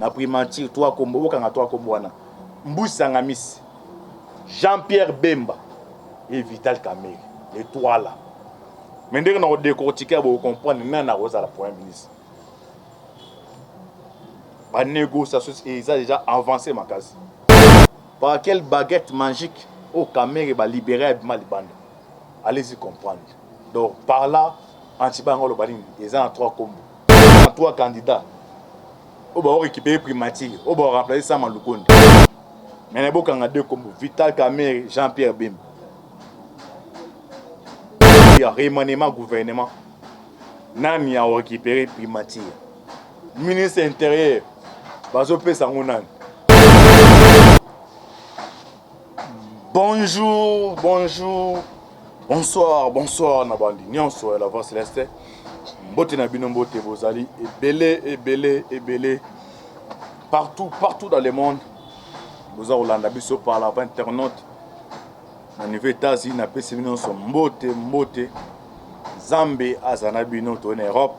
na primature 3 kombo okanga 3 kombo wana Mbusanga Miss Jean-Pierre Bemba et Vital Kamerhe les trois là mais ndenge na décortiquer pour comprendre nana rosa la premier ministre ba négociation et ça déjà avancé ma case par quelle baguette magique au Kamerhe va libérer Malibanda allez-y comprendre donc par là Antibango Lobaline ils ont 3 combos 3 candidats au ba récupérer primature au ba remplacer Sama Lukonde mais les bokanga 2 combos Vital Kamerhe Jean-Pierre Bemba il y a remaniement gouvernement nani a récupéré primature ministre intérieur bazo pesa ngonani. Bonjour, bonjour, bonsoir Nabandi. Nyonso la voix céleste. Mbote na bino mbote bozali ebele. Partout dans le monde. Vous avez Hollande biso par la internaute. Na niveau États-Unis na pesi bino so mbote. Zambé azana bino to en Europe.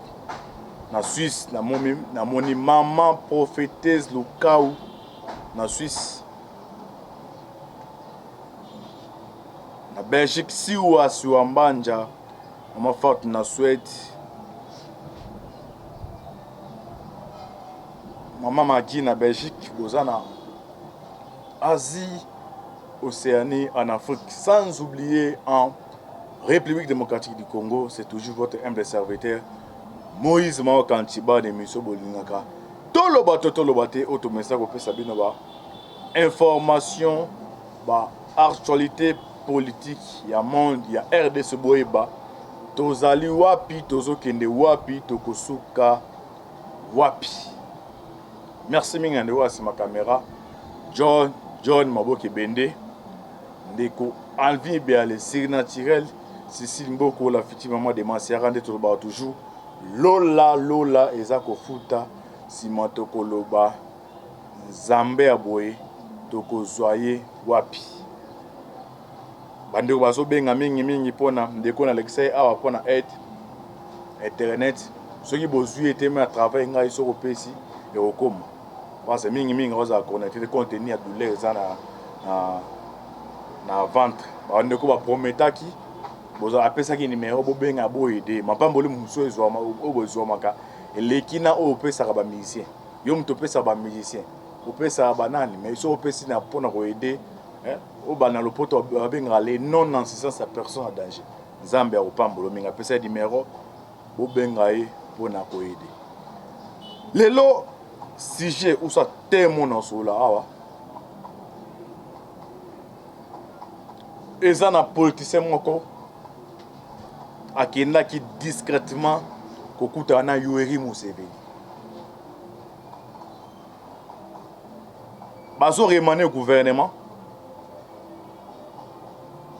Na Suisse na moni maman prophétesse Lukau na Suisse. Na Belgique siwa Mbanja mama forte na Suède. Maman Magi na Belgique bozana Asie, Océanie, en Afrique, sans oublier en République démocratique du Congo, c'est toujours votre humble serviteur Moïse Mao Kantiba de Miso Bolingaka. Tolobate, automessa kopé sabino ba information, ba actualité politique, ya monde, ya RDC boyeba. Tozali wapi, tozokende wapi, tokosuka wapi. Merci mingande wa ma caméra. John Maboke Bende. Ndeko Alvin Béale, Siri Naturel. Cécile Mboko, la fille maman de Mansiara, de Toloba toujours. Lola, Ezako Futa, Simato Koloba, Zambe Aboye, Toko Zoye, Wapi. Bandeko baso benga mingi pona, ndeko na Alexei awa pona aide, Internet. Ceux qui bozui était mis à travailler, ils sont au PC et au coma. Parce que mingi rosa connecté contenu à douleur ça na ventre ba ndeko ba prometa ki boza apesa ki numéro bo benga bo aider mapamboli muso ezwa obozwa maka elekina o pesa ka ba musicien yo mto pesa ba musicien o pesa ba nani mais so pesi na pona ko aider o bana lopoto ba benga les non assistance à personne en danger Zambie o pambolo minga pesa numéro bo benga e pona ko aider lelo sujet où ça témoin en cela awa et ça na politicien moko akenda qui discrètement kokuta na Yoweri Museveni bazo remane au gouvernement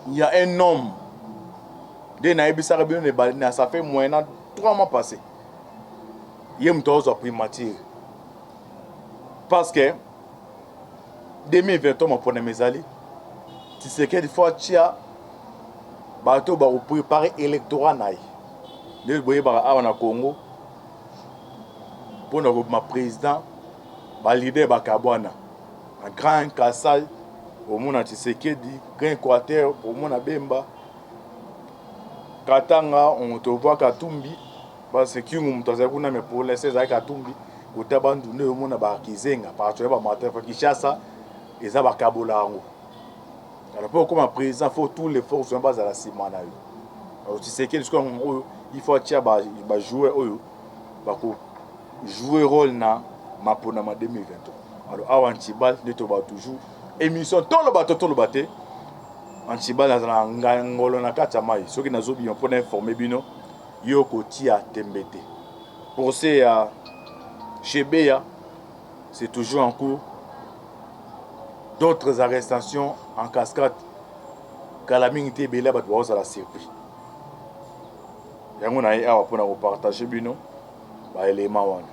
il y a un homme de naibisa rabino ne balina ça fait moins de 3 mois passés yem tozo primature parce que 2020 mon pone mezali tu sais que des fois tia bato ba préparer électorat naï le boye ba awa na Congo pour no ma président ba leader ba kabwana un grand Kassai au mona Tshisekedi grand Équateur au mona Bemba Katanga on te voit Katumbi parce que qui mutaza kuna me pour laisser za Katumbi utabandu ne mona ba kizenga par tu ba matin fa Kinshasa eza ba kabolango alors pour comme président faut tous les forces sont bas à la simana alors tu sais que il faut tia ba jouer oyo ba ko jouer rôle na mapona ma 2023 alors Awantibal ne to ba toujours émission tolo baté Antibal na ngolo na kata mai soki nazobi pour informer bino yoko tia tembete procès à chez Beya, c'est toujours en cours. D'autres arrestations en cascade. Calamité Bela Batouaz à la circuit. Yango na awa pour partager bino ba élément wana.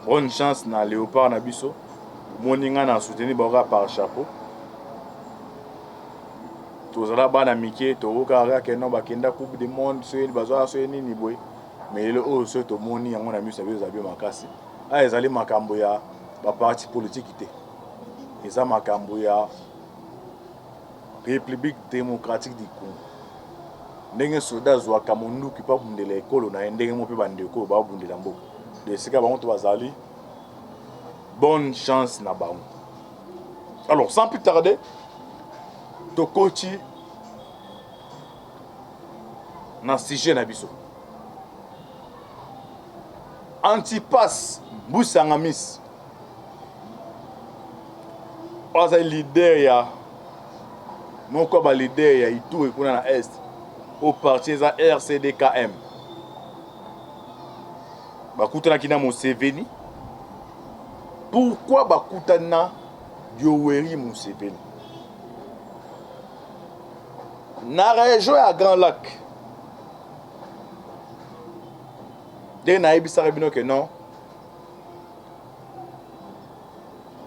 Bonne chance na Léopard na biso. Moninga na soutenir bora par chapeau. Tozala bana mike to ka ke no bakenda coupe du monde so ni bazo so ni boy. Mais le haut ce to moni yango na miso biso zabi makasi ezali makambo ya parti politique te eza makambo ya République démocratique du Congo ndenge soda azwaka monduki mpo abundela ekolo na ye ndenge mo mpe bandeko babundela mboka de esika bango to bazali bonne chance na bango. Alors sans plus tarder tokoti na sujet na biso Antipas Busangamis aza leader ya moko ba leader ya Ituri kuna na est au parti za RCDKM bakutana kina Museveni. Pourquoi bakutana Yoweri Museveni na région ya Grand Lac? De na ebisaka bino que non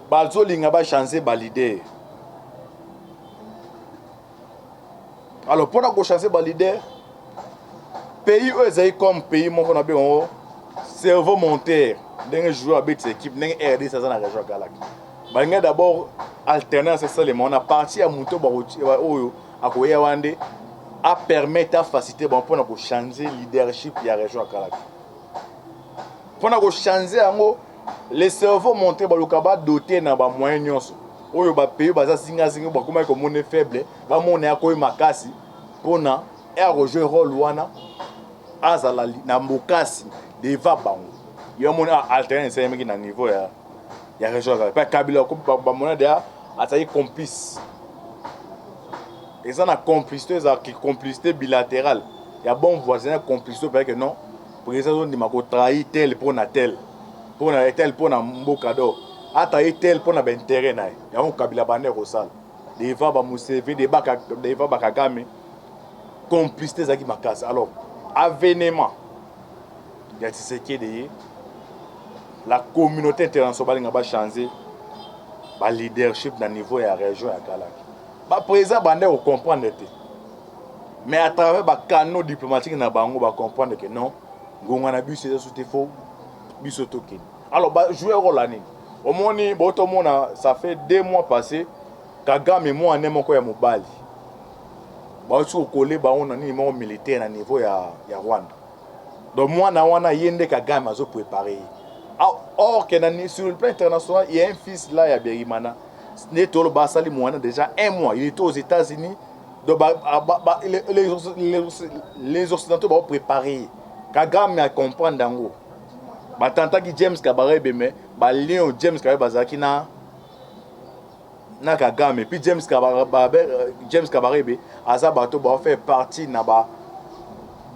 bazolinga ba changer ba leader. Alors pour na ko changer ba leader pays eux comme pays mon na bien cerveau monteur ndenge joueur avec cette équipe ndenge RD ça na région Galak balinga d'abord alternance c'est le on a parti à muto ba oyo akoya wande a permettre à faciliter bon pour na ko changer leadership ya région Galak pour na ko changer yango les cerveaux montés baluka ba doté na ba moyen nyonso oyo ba pays baza singa singa ba kuma ko mone faible ba mone akoy makasi pona e a rejouer rôle wana azala na mbokasi deva bango yo mona alterner c'est meki na niveau ya région pas Kabila ko ba mona dia ataki complice et ça na complicité za qui complicité bilatérale ya bon voisin complicité parce que non pour ça on dit mako trahir tel pour na tel pour na mboka do atayi tel pour na ba intérêt na ya on Kabila bande rosal deva ba Museveni deva ba Kagame complicité za ki makasi. Alors avènement il y a ce qui est la communauté internationale va changer le leadership dans le niveau de la région de Galak. Le président va comprendre. Mais à travers le canal diplomatique, il va comprendre que non, c'est faux. Alors, jouer un rôle. Au moins, ça fait 2 mois passés, Kagame et moi, on est encore à Mobali. On est militaire au niveau de Rwanda. Donc moi na wana yende Kagame azo préparer. Or que sur le plan international, il y a un fils là ya Berimana. Netolo basali mwana déjà 1 mois, il était aux États-Unis. Donc les occidentaux vont préparer. Kagame a comprendre dango. Ba tanta ki James Kabarebe mais ba Léon James Kabarebe bazaki na Kagame puis James Kabarebe aza bato ba faire partie na ba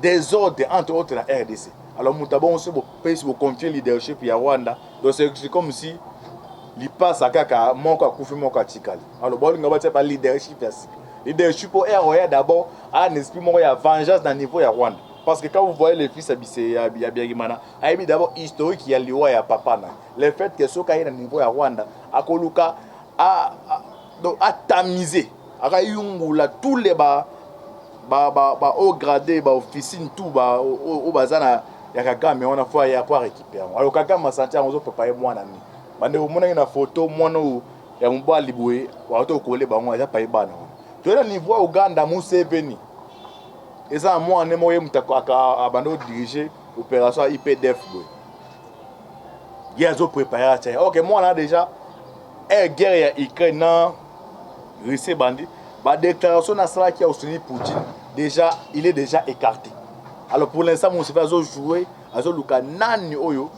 des ordres entre autres la RDC. Alors Moutabon se peut confier le leadership à Rwanda. Donc c'est comme si il passe à Kaka Monka Koufi Monka Tikali. Alors bon, on va dire pas leadership. Leadership au ROA d'abord a un esprit il y a vengeance dans le niveau de Rwanda. Parce que quand vous voyez les fils habillés à Biagimana, il y a d'abord historique il y a l'Iwa et à Papa. Le fait que ce qu'il y a dans le niveau de Rwanda, à Koluka a tamisé. À Yungula tous les bas au gradé ba officine tout ba au bazana ya Kagame on a fois ya pour récupérer. Alors Kagame senti on zo préparer moi nani. Bande au mona na photo mona ya mbo aliboué wa to coller ba on ya pa ibana. To na niveau Uganda Museveni. Et ça moi ne moye mutako aka abando diriger opération IPDF boy. Ya zo préparer ça. OK moi là déjà guerre ya Ukraine Russie bandi. La déclaration nationale qui a soutenu Poutine, déjà, il est déjà écarté. Alors pour l'instant, on se fait jouer à Zoluka Nani Oyo,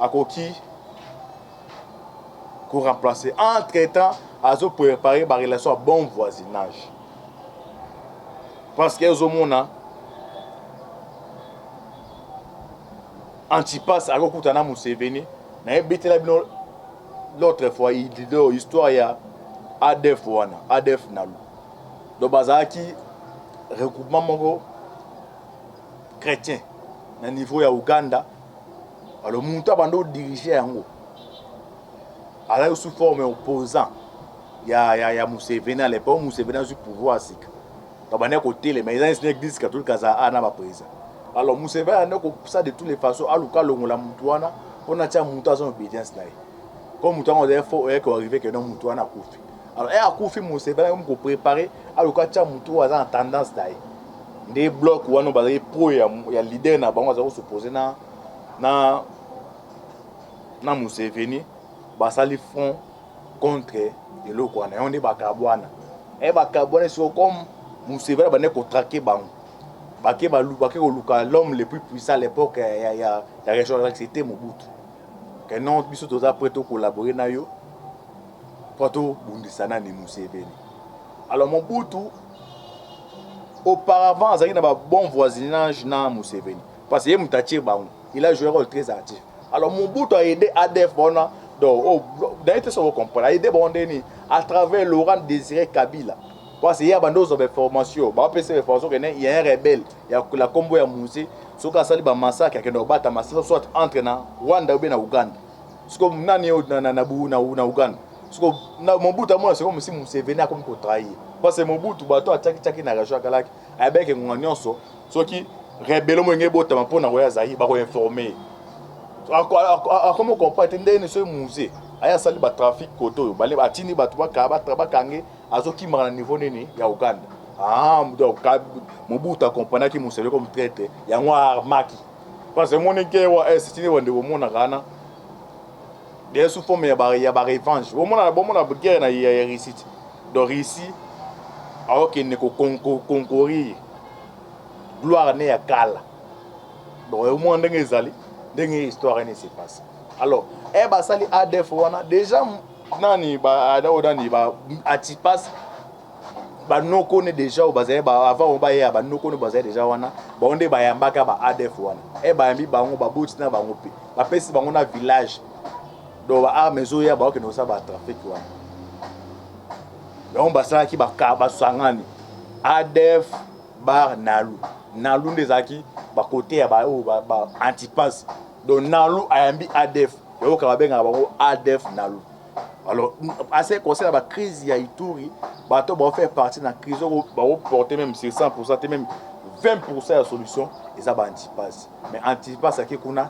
à Koki, pour remplacer. Entre-temps, à Zo préparer la relation à bon voisinage. Parce que Zomona, Antipas, à Kokutana Museveni, n'a pas l'autre fois, il dit l'histoire, il y a ADF wana ADF nalu do bazaki regroupement moko chrétien na niveau ya Uganda. Alors muta bando diriger yango ala sous forme opposant ya Museveni à l'époque. Museveni a eu pouvoir sika to bana côté les mais ils ont église catholique za ana ba président. Alors Museveni a ko ça de toutes les façons aluka longola mutuana on a déjà monté à son obédience là. Comme on a faut arriver que non monté à Koufi. Alors et à Koufi Museveni comme préparer à le cas monté à en tendance là. Des blocs où on va pro ya leader na bango za s'opposer na Museveni basali front contre eloko wana on est bakabwana et bakabwana so comme Museveni ba ne ko traquer bango bake luka l'homme le plus puissant à l'époque ya région c'était Mobutu que non biso toza prêt to collaborer na yo pour to bundisana ni Museveni. Alors Mobutu auparavant il y a un bon voisinage na Museveni parce que Moutachi bango il a joué un rôle très actif. Alors Mobutu a aidé ADF dans l'état sur comprendre a aidé Bondeni à travers Laurent Désiré Kabila parce qu'il y a des formations il y a un rebelle il y a la combo ya Moussé ce qui a sali ba massacre qui battre massacre soit entre na Rwanda ou bien na Uganda ce que nani na Uganda ce que Mobutu moi c'est comme si Museveni a comme ko trahir parce que Mobutu bato ataki na région kalaki avec ngonyonso ce qui rebelle mo ngebo tama pona ko ya zayi ba ko informer comment comprendre ndene so musée aya sali ba trafic koto bale batini batu bakange azoki mara niveau nini ya Uganda donc Mobutu a comprendre ki Museveni comme traître ya ngwa armaki parce que mon ke wa estini wande wo mona kana des sous forme ya ba revanche wo mona guerre na ya réussite donc ici alors qu'il ne ko concourir gloire ne ya kala donc au moins ndenge ezali ndenge histoire ne se passe. Alors basali ADF wana déjà nani ba adani ba Antipas ba no connaît déjà au bazé ba avant on ba ya ba no connaît bazé déjà wana ba onde ba yambaka ba ADF wana ba yambi bango ba botina bango pe ba pesi bango na village donc ba armezo ya ba ke no sa ba trafic wana donc basala ki ba sangani ADF bar Nalu ndezaki ba côté ya ba Antipas donc Nalu ayambi ADF yo ka benga bango ADF Nalu. Alors assez concernant la crise ya Ituri bato ba faire partie na crise ba porter même sur 100% même 20% la solution et ça ba Antipas mais Antipas qui kuna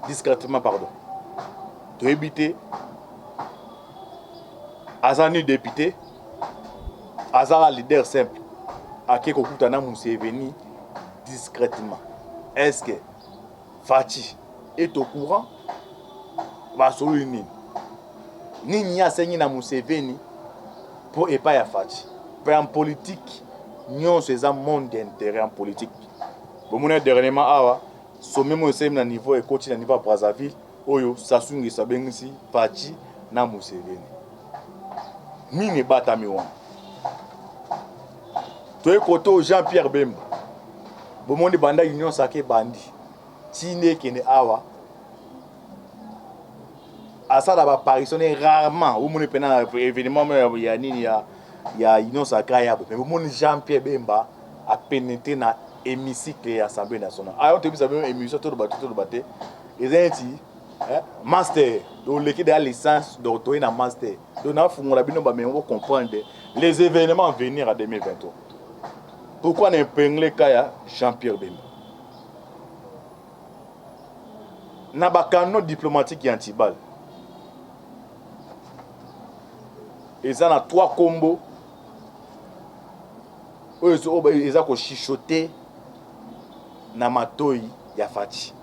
discrètement pardon to éviter azani député azara leader simple aki kokutana Museveni discrètement. Est-ce que Fachi est au courant? Va souligner nini a saigné na Museveni pour et pas ya Fachi. En politique, nous c'est un monde d'intérêt en politique. Bon mon dernièrement awa sommet mo sem na niveau et coach na niveau à Brazzaville oyo sasungi sabengisi Fachi na Museveni. Nini batami wana. Toi côté Jean-Pierre Bemba. Bon mon banda union sake bandi. Tine kene awa. Asa da ba apparition rarement au mon pena événement ya nini ya union sacrée ya mais mon Jean-Pierre Bemba a pénétré na hémicycle ya Assemblée nationale. Ayo te bisa même émission tout le baté. Ezenti master donc l'équipe de la licence doctorat na master. Donc na fungola bino ba mais on va comprendre les événements à venir en 2023. Pourquoi on épingle Kaya Jean-Pierre Bemba? Na ba canon diplomatique et antibal. Ils ont 3 combos. Ils ont chichoté na matoi ya Fachi.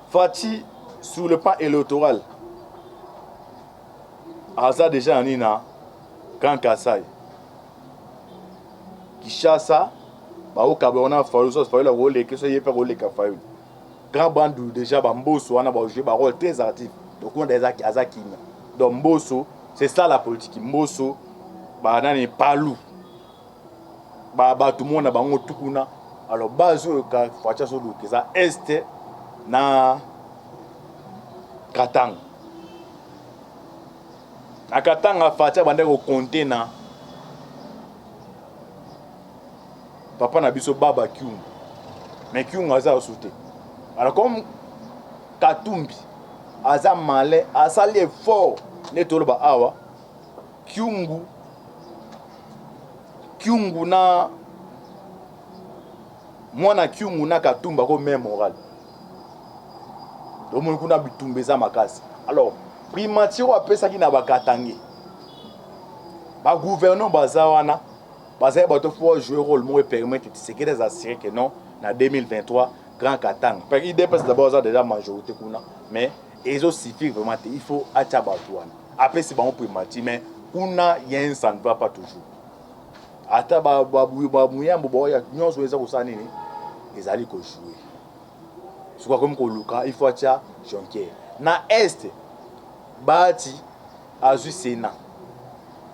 Fachi sur le plan électoral. Aza déjà nina Grand Kassai. Kishasa ba o kabona fayu so fayu la rôle que ça y est pas rôle ka fayu. Grand bandu déjà Bamboso wana ba jouer ba rôle très actif. Donc on des Azaki. Donc Mboso, c'est ça la politique. Mboso ba nani palu. Ba tout le monde ba ngotukuna. Alors bazo ka facha so que ça est na Katanga. Na Katanga facha bande ko compter na papa na biso baba Kyungu. Mais Kyungu aza sauté. Alors comme Katumbi aza malin asali fort netoloba awa Kyungu na moi na kiungu na katumba ko même moral donc mon kuna bitumba za makasi alors primature apesa ki na bakatangi ba gouverneur bazawana bazaye bato faut jouer rôle moi permettre c'est que des assurer que non na 2023 grand katang parce qu'il dépasse d'abord ça déjà majorité kuna mais ils ont suffi vraiment il faut acha batouana après c'est bon primature mais kuna yen ça ne va pas toujours ata ba muyambo boya nyonso eza ko sanini ezali ko jouer c'est quoi comme ko luka il faut acha Jonquière na est bati azu Sénat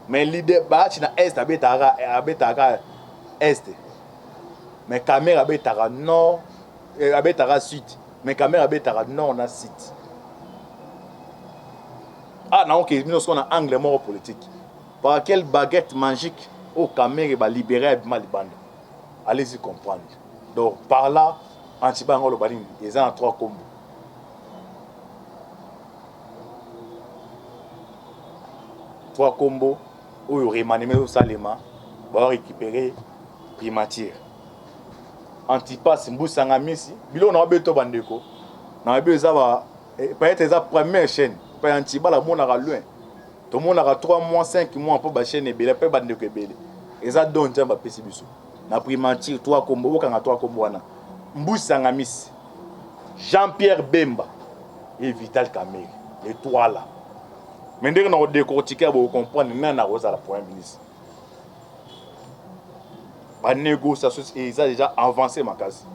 mais l'idée bati na est abetaka est mais caméra abetaka nord abetaka sud mais caméra abetaka nord na sud ah non ok nous on a angle mort politique par quelle baguette magique au caméra va libérer Malibanda allez-y comprendre donc par là antibango le balin ils ont trois combos où il remanime au Salema va récupérer primature antipas mbusanga misi bilo na beto bandeko na beza ba peut-être eza première chaîne pa antibala mona ka loin to mona ka 3 mois 5 mois pour ba chaîne ebele pe bandeko ebele eza donc ba pesi biso na primature 3 kombo okanga 3 kombo wana mbusanga misi Jean-Pierre Bemba et Vital Kamerhe les trois là mais dès qu'on a décortiqué pour comprendre nana rosa la premier ministre la négociation et ils ont déjà avancé ma case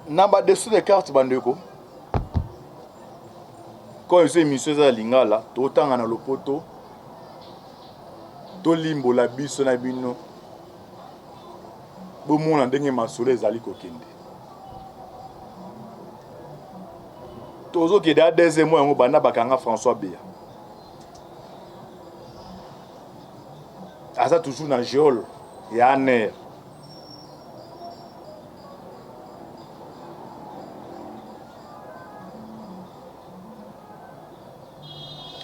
naba dessous des cartes bandeko quand ils ont émission za lingala to tanga na lopoto to limbo la biso na bino bo mona ndenge masolo ezali kokende tozo ke da deuxième mois ngo bana bakanga François Béa asa toujours na geol ya ner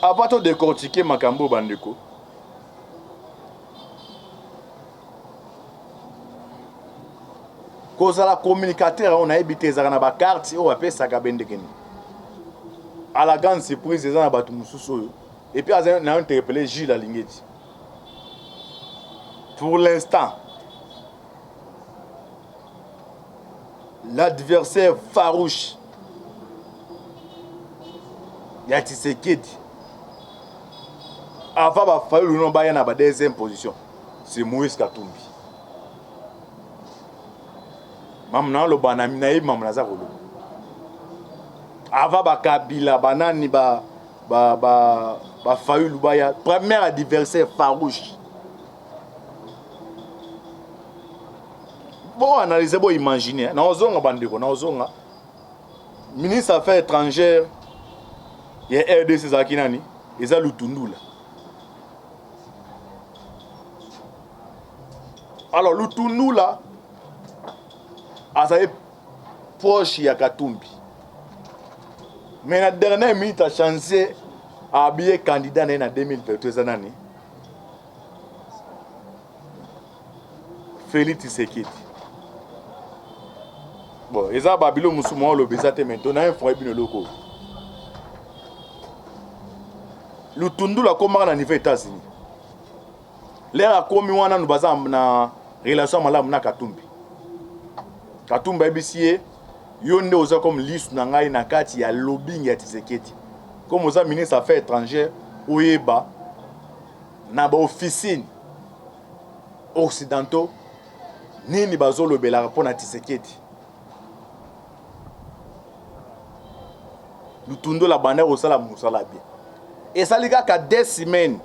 avant de décortiquer makambo bandeko cause la communicateur on a habité za na ba carte o apesa ka bendekeni à la grande surprise za na batu mususu et puis on a interpellé Gilles Alingeti pour l'instant l'adversaire farouche ya Tshisekedi avant ba fallu non ba yana ba deuxième position c'est Moïse Katumbi mamna lo banami na mamna za kolo avant ba Kabila banani ba fallu baya premier adversaire farouche bon analyser bon imaginer na ozonga bandeko na ozonga ministre affaires étrangères ya RDC zaki nani eza Lutundula alors Lutundula azaye proche ya Katumbi mais na dernière minute a changé a habillé candidat na 2023 nani Félix Tshisekedi bon eza babilo musumo lo bezate maintenant un frère bino loko Lutundula komaka na niveau États-Unis l'air a komi wana nous baza na relation malamu na Katumbi Katumbi ebisiye yonde oza comme liste na ngai na kati ya lobbying ya Tshisekedi comme oza ministre affaires étrangères oyeba na ba officine occidentaux nini bazolobela rapport na Tshisekedi Lutundula banda osala musala bien et ça les gars qu'à 2 semaines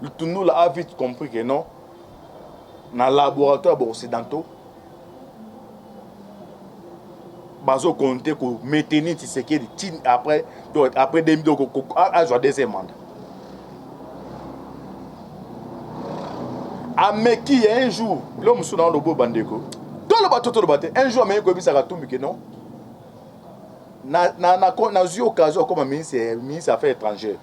Lutundula a vite compris que non dans le laboratoire occidentaux bazo compter pour maintenir Tshisekedi après 2000 à jouer deuxième mandat ameki un jour l'homme sous dans le beau bandeko tout le Un jour, mais ça va tout non. Na eu occasion comme ministre des Affaires étrangères.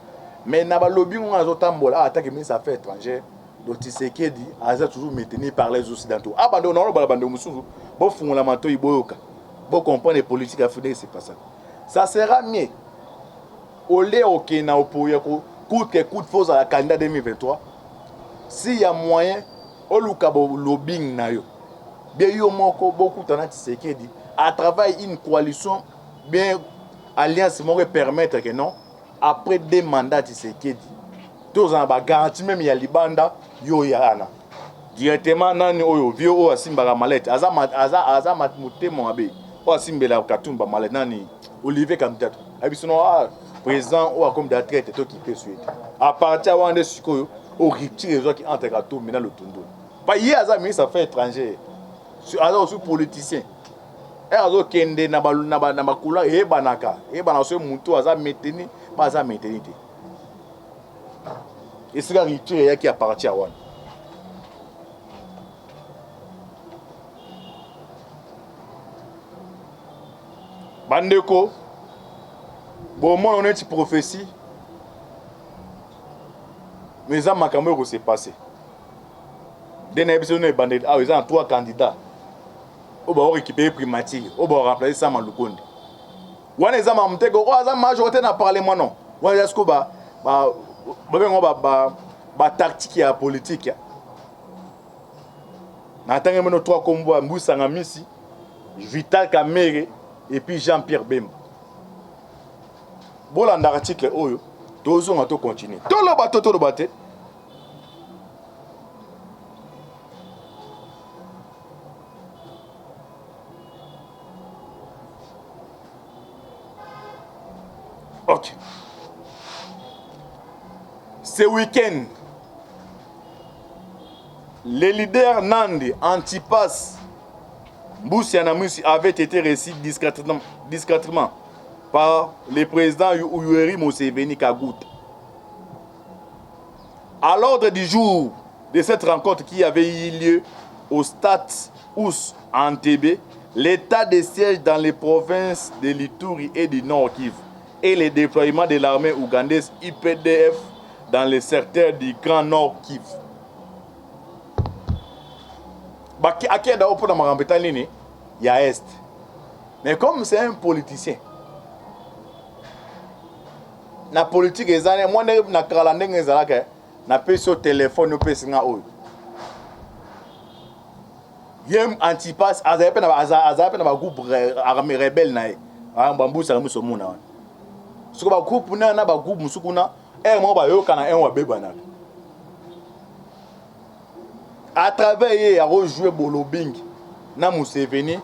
Mais na ba lobby on a zotambola attaque ministre des Affaires étrangères. Donc Tshisekedi a toujours maintenu par les occidentaux. Ah bando non bando musuzu. Bon fondamento iboyoka. Bon comprendre les politiques africaines c'est pas ça. Ça sera mieux. Au lieu au na opoya coup de force à la candidat 2023. S'il y a moyen au lukabo lobbying na yo. Bien yo moko beaucoup tana Tshisekedi à travers une coalition bien alliance qui permettre que non après 2 mandats Tshisekedi tous en ba garantie même ya libanda yo yana directement nani oyo vieux o asimba malette aza motemo abe o asimbela katumba malette nani Olivier Kamtato abisono président ou comme da traite to qui peut suite à partir wande sikoyo o rupture les qui entre katumba na le tondo pas hier aza ministre affaires étrangères aza aussi politicien azo kende na bakula ebanaka ebana so mutu aza maintenu pas aza maintenu te et c'est la rupture qui appartient à wana bandeko bon moi on est une prophétie mais ça m'a quand même s'est passé d'un épisode de bandit ah ils ont 3 candidats on va récupérer primatique on va remplacer ça Malukonde wana za mamteko o za majorité na parlement non wana est-ce que ba tactique ya politique na tanga meno 3 kombo Mbusa Ngamisi Vital Kamerhe et puis Jean-Pierre Bemba bolanda article oyo tozo ngato continuer toloba te ok. Ce week-end, les leaders Nandi, Antipas, Mbusa Ngamisi avaient été reçus discrètement par le président Yoweri Museveni Kaguta. À l'ordre du jour de cette rencontre qui avait eu lieu au stade Ous en Entebbe, l'état de siège dans les provinces de l'Ituri et du Nord Kivu et le déploiement de l'armée ougandaise IPDF dans le secteur du Grand Nord Kivu. Il y a Est. Mais comme c'est un politicien, la politique est en moi na peso téléphone no pesinga oyo. Yem Antipas azape na ba groupe armée rebelle na e. Mbusa Ngamisi mona. Soko ba groupe na ba groupe musukuna mo ba yoka na wa bebana. À travers ye a rejouer bolobing na Museveni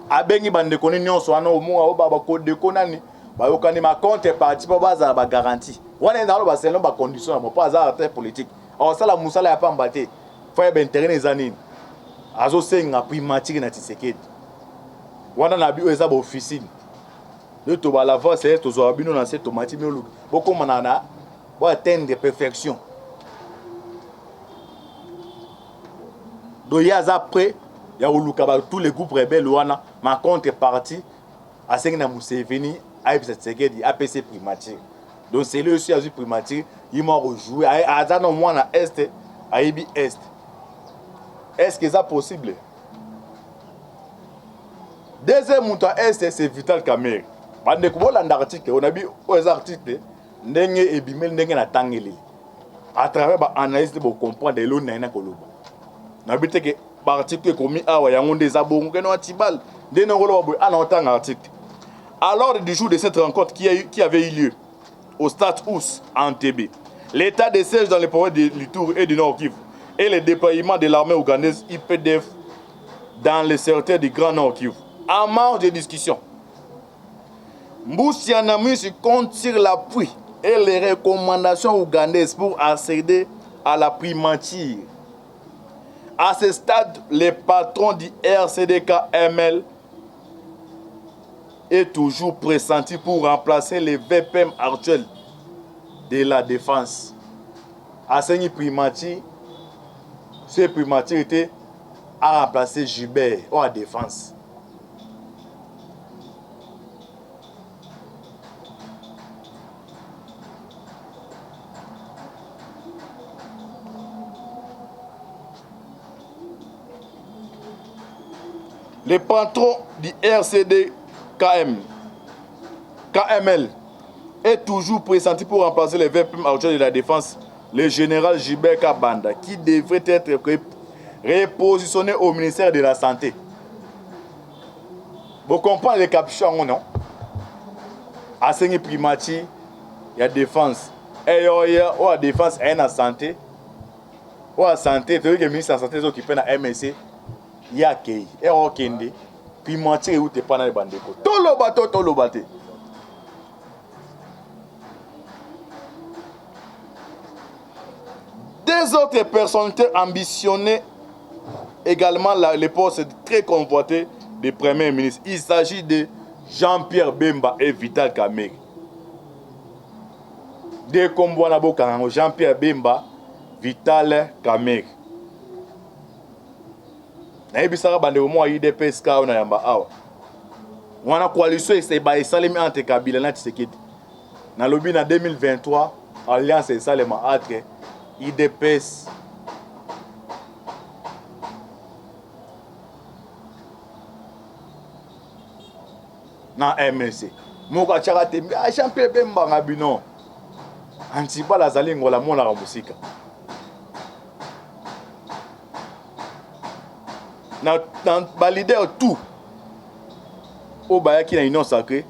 abengi bande koni nyonso ana omunga o baba ko de konani ba yoka ni ma contrepartie pa baza ba garantie. Wana ndalo ba selon ba condition mo pas za terre politique. Alors ça la musala ya pamba te. Fa ba intérêt nezanini. Azo senga primatique na Tshisekedi. Wana na bi eza ba officine. De to ba la voix c'est to zo bino na cette tomati mi olu. Boko manana bo atteindre perfection. Donc il y a après il y a tous les groupes rebelles wana ma contrepartie à senga Museveni a Tshisekedi APC primatique. Donc c'est lui aussi à primatique, il m'a rejoué à dans moi na est à Ibi est. Est-ce que ça possible? Deuxième montant est c'est Vital Kamerhe. Bande ko bolanda article on a vu aux articles ndenge ebimel ndenge na tangeli. À travers ba analyse pour comprendre de l'eau na koloba. Na bité que ba article ko mi awa yango des abongo ke no atibal de no koloba bo ana otanga article. À l'ordre du jour de cette rencontre qui avait eu lieu au stade Ous en Entebbe, l'état de siège dans les provinces de l'Ituri et du Nord Kivu et le déploiement de l'armée ougandaise IPDF dans les secteurs du Grand Nord Kivu. En marge de discussion, Mbusa Ngamisi compte sur l'appui et les recommandations ougandaises pour accéder à la primature. À ce stade, le patron du RCD-KML est toujours pressenti pour remplacer les VPM actuels de la défense. À cette primature, ces primatures étaient a remplacé Gilbert en défense. Le patron du RCD KML est toujours pressenti pour remplacer le VPM actuel de la défense, le général Gilbert Kabanda, qui devrait être repositionné au ministère de la Santé. Vous comprenez les capuchons, non? À ce primati, il y a défense. Et il y a défense et la santé. Ou la santé, tu veux que le ministre de la Santé s'occupe de la MSC. Il y a qui et au Kende. Primati, où tu n'es pas dans les bandes. Tout le bateau. Deux autres personnalités ambitionnées également les postes très convoités du Premier ministre. Il s'agit de Jean-Pierre Bemba et Vital Kamerhe. Deux combats na Jean-Pierre Bemba, Vital Kamerhe. Na ebisaka bande au moins IDPS ka na yamba awa. Wana coalition et salemi entre Kabila na Tshisekedi. Na lobi na 2023 alliance et salema entre IDPS na MLC. Moko achaka te Jean-Pierre Bemba ngabino. Antiba la zali ngola mona ka musika. Na ba leader tout. O baya ki na union sacrée.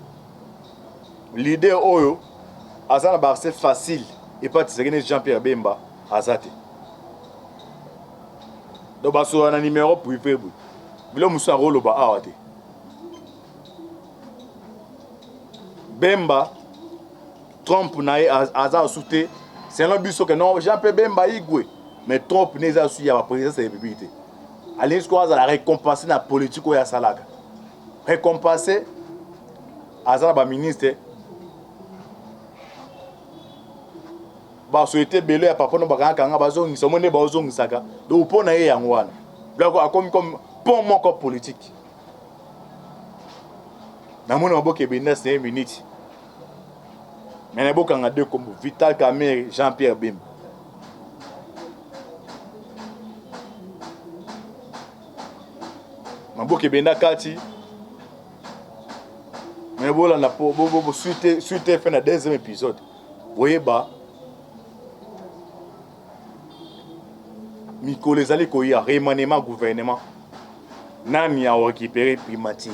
Leader oyo azana ba c'est facile et pas Tshisekedi Jean-Pierre Bemba azate. Do ba so na numéro privé bu. Bilo musa rolo ba awate. Bemba Trump nae aza souté c'est un but que non Jean-Pierre Bemba igwe mais Trump neza su ya présidence de la République. Allez quoi la récompenser na politique ya salaka. Récompenser aza ba ministre ba souhaité belo ya papa no ba kanga bazongi somo ne bazongi saka do pona ye yango wana. Blako akomi comme pont moko politique. Na mona boke benda 5 minutes. Mais les bokanga deux comme Vital Kamerhe, Jean-Pierre Bemba. Maboke benda kati. Mais voilà na po suite fait na deuxième épisode. Voyez ba Miko les allez koya remaniement gouvernement. Nani a récupéré primature.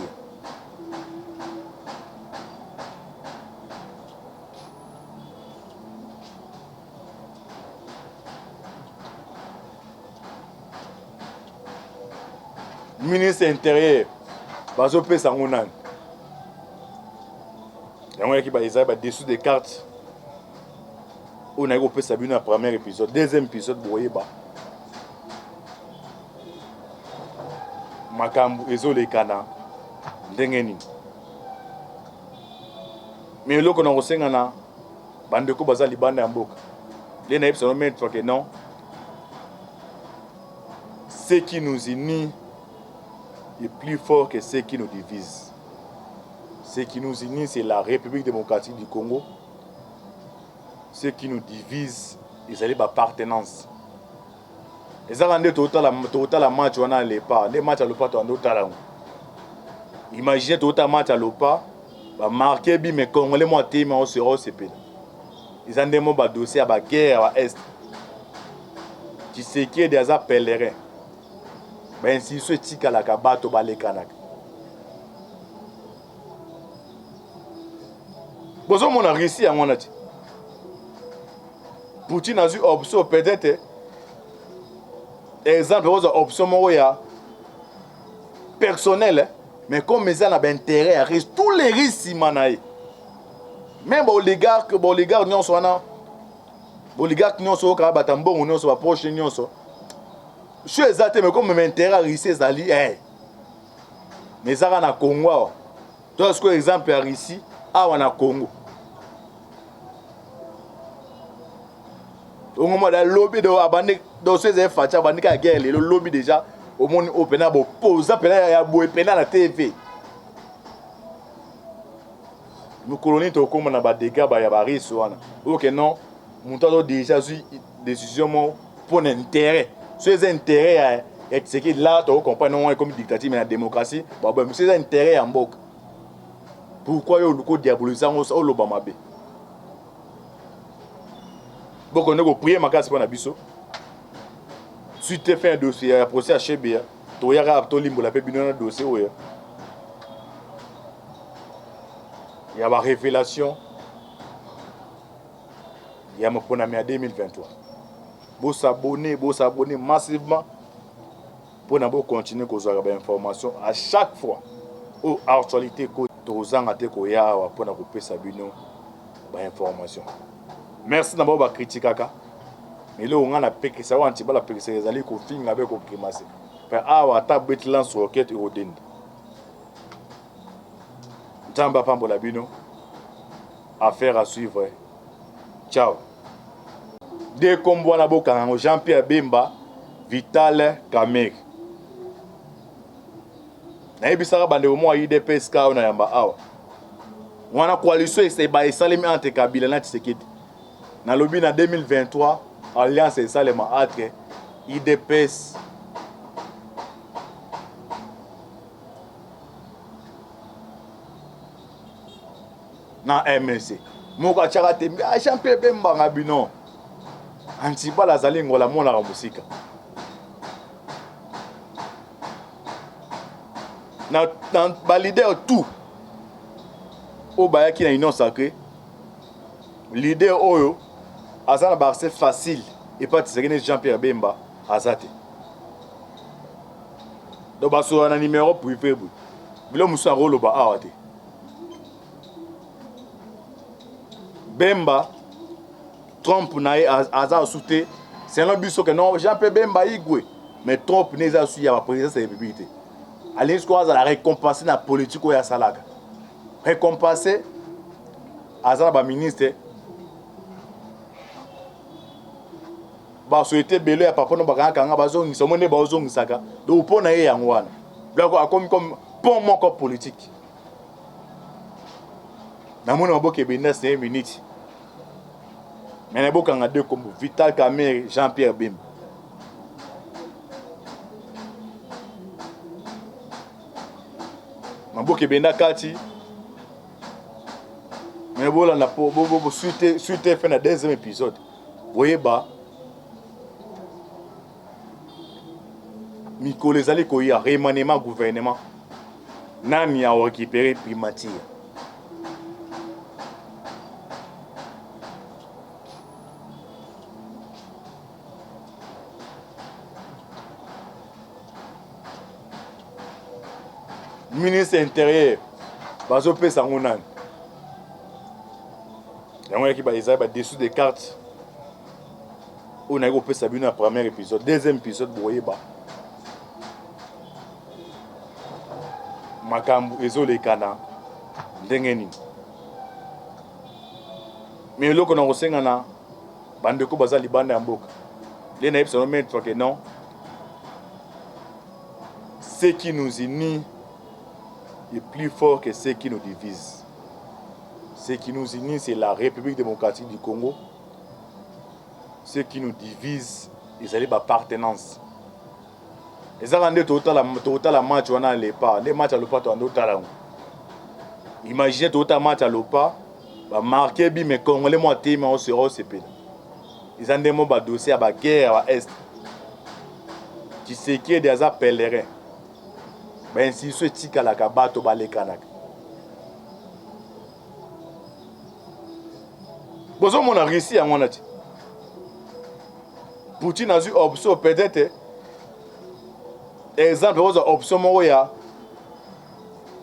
Ministre intérieur bazo pesa ngonan yango qui ba isa ba dessous des cartes on a go pesa bino na premier épisode deuxième épisode boye ba makambu ezolekana ndenge nini mais loko na kosenga na bandeko baza libanda ya mboka les na epsa mettre que non ce qui nous unit est plus fort que ce qui nous divise. Ce qui nous unit, c'est la République démocratique du Congo. Ce qui nous divise, c'est l'appartenance. Et ça rend total match on a les pas. Les matchs à l'OPA total. Imaginez total match à l'OPA, bah marqué bi mais Congolais moitié mais on sera au CP. Ils ont des mots ba dossier à la guerre à est. Qui c'est qui est des pèlerins. Ben si ce tika la kabato balekanak. Bozo mon a réussi à mon ati. Poutine a eu option peut-être exemple aux options moya personnel mais comme ils ont intérêt à risque tous les risques manaï. Même oligarque non sona oligarque non so ka batambo non so ba proche non so. Je suis exactement mais comme m'intérêt à risque zali mais ça na Congo. Toi ce que exemple à ici à na Congo. Au moment de lobby de abandé dans ces facha bandika guerre le lobby déjà au monde au pena bo posa pena ya boe pena na TV. Nous colonies to comme na ba dégâts ba ya ba risque wana. OK non, montant déjà sur décision pour l'intérêt. Ces intérêts c'est que là tu comprends non comme dictature mais la démocratie, bah c'est intérêt en bok. Pourquoi yo luko diaboliser on lo bamabe. Boko nego prier makasi pour na biso. Si tu fais un dossier à procès à Chebia, tu y a to limbo la pe bino dossier oya. Il y a ma révélation. Il y a mon ponami à 2023. Vous s'abonner massivement pour nous continuer à avoir des informations à chaque fois. Aux actualités que vous avez pour nous couper des informations. Merci d'abord pour critiquer. Mais là, on a la péqué, ça va un petit peu la péqué, c'est les qu'on filme avec au primace. Faire ah, ta bête lance sur roquette et au din. Tamba Pambo Labino. Affaire à suivre. Ciao. Dès qu'on voit la boca, Jean-Pierre Bemba, Vital Kamek. Naibisara bande au moins IDPS ka na yamba awa. Wana coalition c'est ba esalemi entre Kabila na Tshisekedi. Na lobi na 2023 alliance esalema entre IDPS na MNC. Moko achaka te Jean-Pierre Bemba ngabino. Antipa la zali ngola mona ka musika. Na leader tout au baya qui na union sacrée leader oyo azana ba c'est facile et pas Tshisekedi Jean-Pierre Bemba azate do ba so na numéro privé bu bilo musa rolo ba awate Bemba Trump na aza souté c'est un but que non Jean-Pierre Bemba igwe mais Trump neza su ya ba président de la République. Allez jusqu'à la récompenser la politique ou ya salaga. Récompenser à ba ministre ba souhaiter belé ya papa no ba kanga ba zo ngiso monde ba zo ngisaka do pona ye yango wana. Blako comme pont moko politique. Na mona maboke benda 5 minutes. Mais na boka nga deux comme Vital Kamerhe, Jean-Pierre Bemba. Maboke benda kati. Mais voilà na po suite fait na deuxième épisode. Voyez ba Miko les allez ko ya remaniement gouvernement. Nani a récupéré primature. Ministre intérieur bazo pesa ngonani yango qui ba ezaba dessous des cartes on a pesa bino na premier épisode deuxième épisode boye ba makambu ezolekana ndenge nini mais loko na kosenga na bandeko baza libanda ya mboka les naïfs sont même que non ce qui nous unit est plus fort que ce qui nous divise. Ce qui nous unit, c'est la République démocratique du Congo. Ce qui nous divise, c'est l'appartenance. Et ça rend total la match on a les pas. Les matchs à l'OPA tu as total. Imaginez total match à l'OPA, bah marqué bi mais Congolais moitié mais on sera au CP. Ils ont des mots ba dossier à la guerre à est. Qui c'est qui est des pèlerins. Ben si ce tika la kabato balekanak. Bozo mon a réussi à mon ati. Poutine a eu option peut-être exemple aux options moya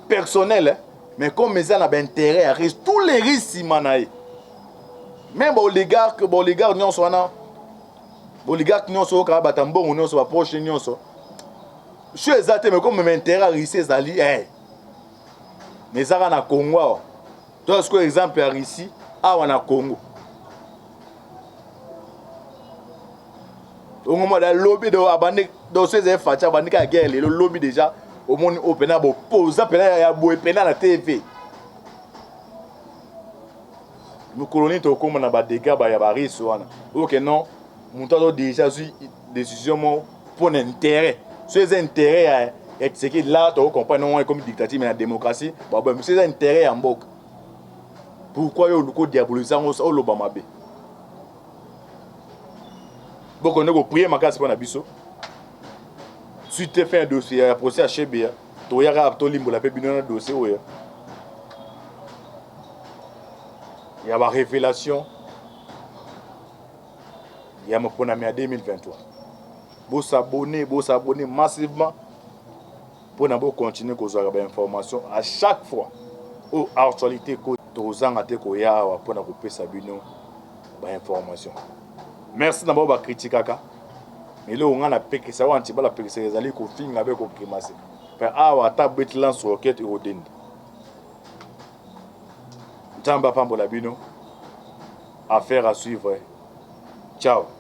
personnel mais comme ils ont intérêt à risque tous les risques manaï. Même oligarque non sona oligarque non so ka batambo non so proche non so. Je suis exactement mais comme m'intérêt à risque zali mais ça na Congo. Toi ce que exemple à ici à na Congo. au moment de lobby de abandonner dans ces facha abandonner la guerre le lobby déjà au monde open a pose appel ya boy pena la TV nous colonies to comme na ba dégâts ba ya ba risque wana OK non montant déjà sur décision pour intérêt ces intérêts c'est que là tu comprends non comme dictature mais la démocratie bon c'est intérêt en bok pourquoi yo luko diabolisant au lobama be beaucoup ne ko prier ma casse pour na biso suite fait un dossier procès à Chebia to yaka to limbo la pe bino dossier oya il y a ma révélation il y a mon ponami à 2023 vous s'abonner massivement pour nous continuer à avoir des informations à chaque fois aux actualités que nous avons pour nous couper sabino des informations. Merci d'abord pour critiquer mais là on a péqué ça on tibala péqué ça les ko film avec ko kimasé per awa ta betlan sur roquette au den tamba pambo la bino affaire à suivre. Ciao.